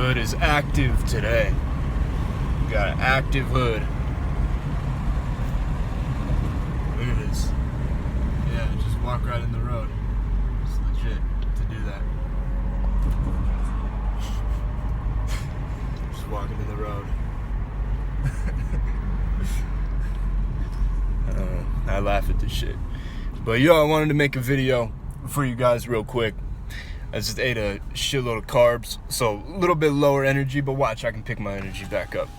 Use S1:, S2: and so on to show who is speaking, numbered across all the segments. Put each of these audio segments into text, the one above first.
S1: hood is active today. We got an active hood. Look at this. Yeah, just walk right in the road. It's legit to do that. Just walking in the road. I laugh at this shit. But I wanted to make a video for you guys real quick. I just ate a shitload of carbs, so a little bit lower energy, but watch, I can pick my energy back up.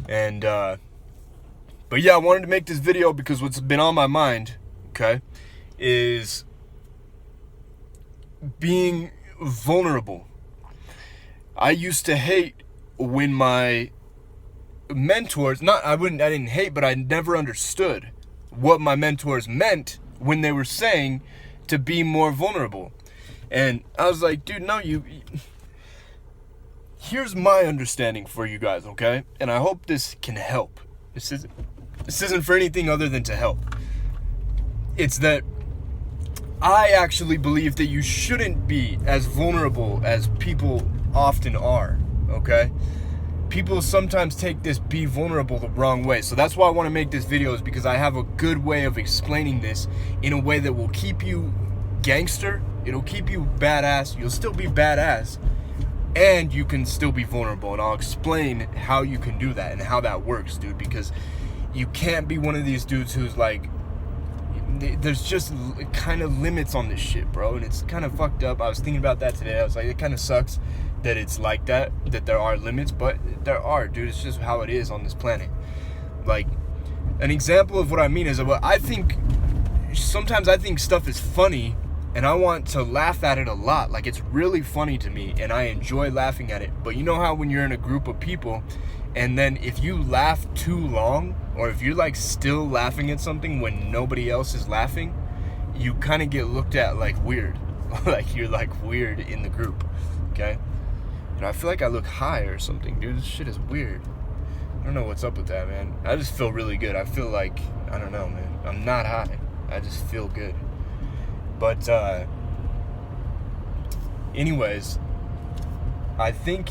S1: And, but yeah, I wanted to make this video because what's been on my mind, okay, is being vulnerable. I used to hate when my mentors, I didn't hate, but I never understood what my mentors meant when they were saying to be more vulnerable. And I was like, dude, no, here's my understanding for you guys, okay? And I hope this can help. This isn't for anything other than to help. It's that I actually believe that you shouldn't be as vulnerable as people often are, okay? People sometimes take this be vulnerable the wrong way. So that's why I want to make this video, is because I have a good way of explaining this in a way that will keep you gangster. It'll keep you badass. You'll still be badass, and you can still be vulnerable. And I'll explain how you can do that and how that works, dude. Because you can't be one of these dudes who's like, there's just kind of limits on this shit, bro. And it's kind of fucked up. I was thinking about that today. I was like, it kind of sucks that it's like that there are limits, but there are, dude. It's just how it is on this planet. Like, an example of what I mean is, sometimes I think stuff is funny, and I want to laugh at it a lot. Like, it's really funny to me, and I enjoy laughing at it. But you know how when you're in a group of people, and then if you laugh too long, or if you're like still laughing at something when nobody else is laughing, you kind of get looked at like weird. Like you're like weird in the group, okay? And I feel like I look high or something, dude. This shit is weird. I don't know what's up with that, man. I just feel really good. I feel like, I don't know, man. I'm not high. I just feel good. But, anyways, I think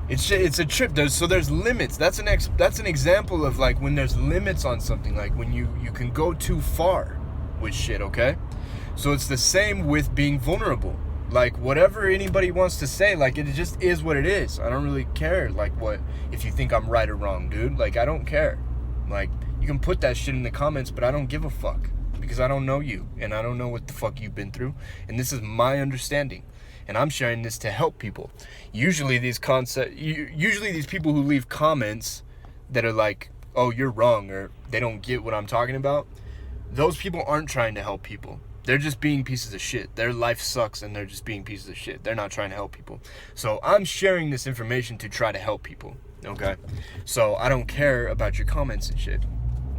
S1: it's a trip. There's limits. That's an example of like when there's limits on something, like when you can go too far with shit, okay? So it's the same with being vulnerable. Like, whatever anybody wants to say, like, it just is what it is. I don't really care, like, if you think I'm right or wrong, dude. Like, I don't care. Like, you can put that shit in the comments, but I don't give a fuck. Because I don't know you, and I don't know what the fuck you've been through. And this is my understanding. And I'm sharing this to help people. Usually these people who leave comments that are like, oh, you're wrong, or they don't get what I'm talking about, those people aren't trying to help people. They're just being pieces of shit. Their life sucks, and they're just being pieces of shit. They're not trying to help people. So I'm sharing this information to try to help people, okay? So I don't care about your comments and shit.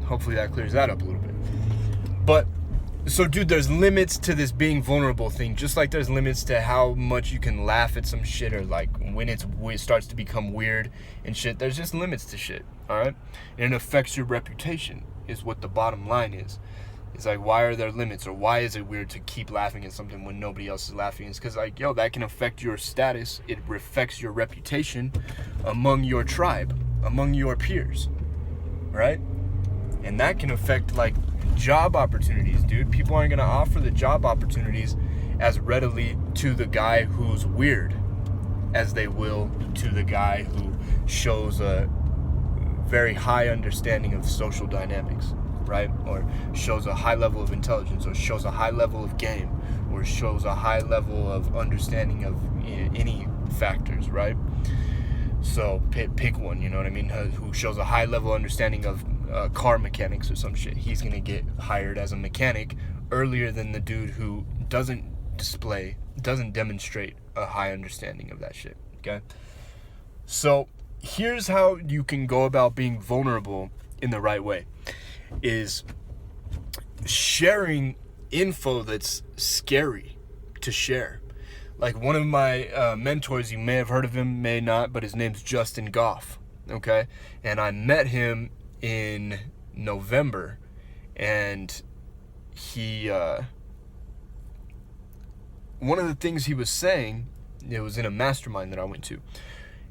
S1: Hopefully that clears that up a little bit. But, so dude, there's limits to this being vulnerable thing, just like there's limits to how much you can laugh at some shit, or like when it starts to become weird and shit. There's just limits to shit, alright? And it affects your reputation, is what the bottom line is. It's like, why are there limits, or why is it weird to keep laughing at something when nobody else is laughing? It's because, like, yo, that can affect your status. It affects your reputation among your tribe, among your peers, right? And that can affect, like, job opportunities, dude. People aren't going to offer the job opportunities as readily to the guy who's weird as they will to the guy who shows a very high understanding of social dynamics, right? Or shows a high level of intelligence, or shows a high level of game, or shows a high level of understanding of any factors, right? So pick one, you know what I mean? Who shows a high level understanding of car mechanics or some shit. He's gonna get hired as a mechanic earlier than the dude who doesn't demonstrate a high understanding of that shit, okay? So here's how you can go about being vulnerable in the right way, is sharing info that's scary to share. Like, one of my mentors, you may have heard of him, may not, but his name's Justin Goff, okay? And I met him in November, and he one of the things he was saying it was in a mastermind that I went to.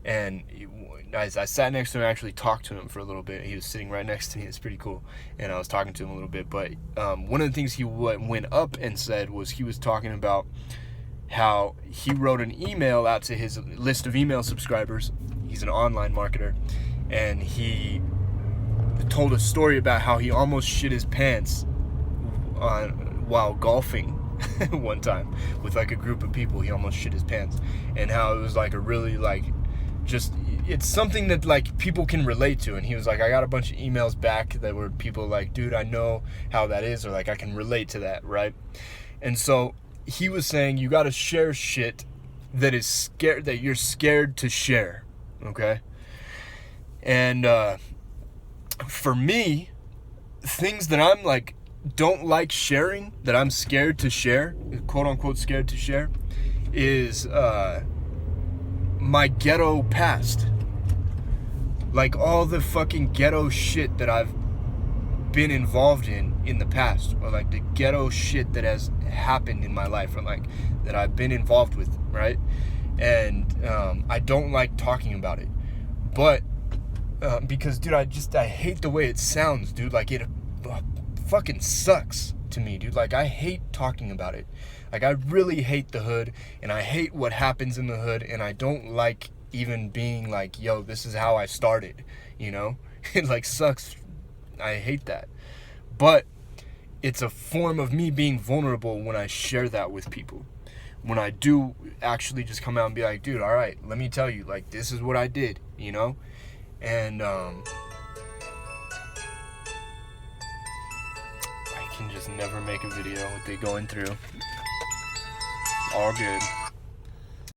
S1: And I sat next to him and actually talked to him for a little bit. He was sitting right next to me. It's pretty cool. And I was talking to him a little bit. But one of the things he went up and said was he was talking about how he wrote an email out to his list of email subscribers. He's an online marketer. And he told a story about how he almost shit his pants while golfing one time with like a group of people. He almost shit his pants. And how it was like a really like just, it's something that like people can relate to. And he was like, I got a bunch of emails back that were people like, dude, I know how that is, or like I can relate to that, right? And so he was saying you got to share shit that is scared, that you're scared to share, okay? And for me, things that I'm like don't like sharing, that I'm scared to share, quote unquote scared to share, is my ghetto past. Like all the fucking ghetto shit that I've been involved in the past, or like the ghetto shit that has happened in my life, or like that I've been involved with, right? And I don't like talking about it, but because dude, I hate the way it sounds, dude. Like it fucking sucks to me, dude. Like I hate talking about it. Like I really hate the hood, and I hate what happens in the hood, and I don't like even being like, yo, this is how I started, you know? It like sucks. I hate that. But it's a form of me being vulnerable when I share that with people. When I do actually just come out and be like, dude, all right, let me tell you, like, this is what I did, you know? And I can just never make a video with it going through. All good.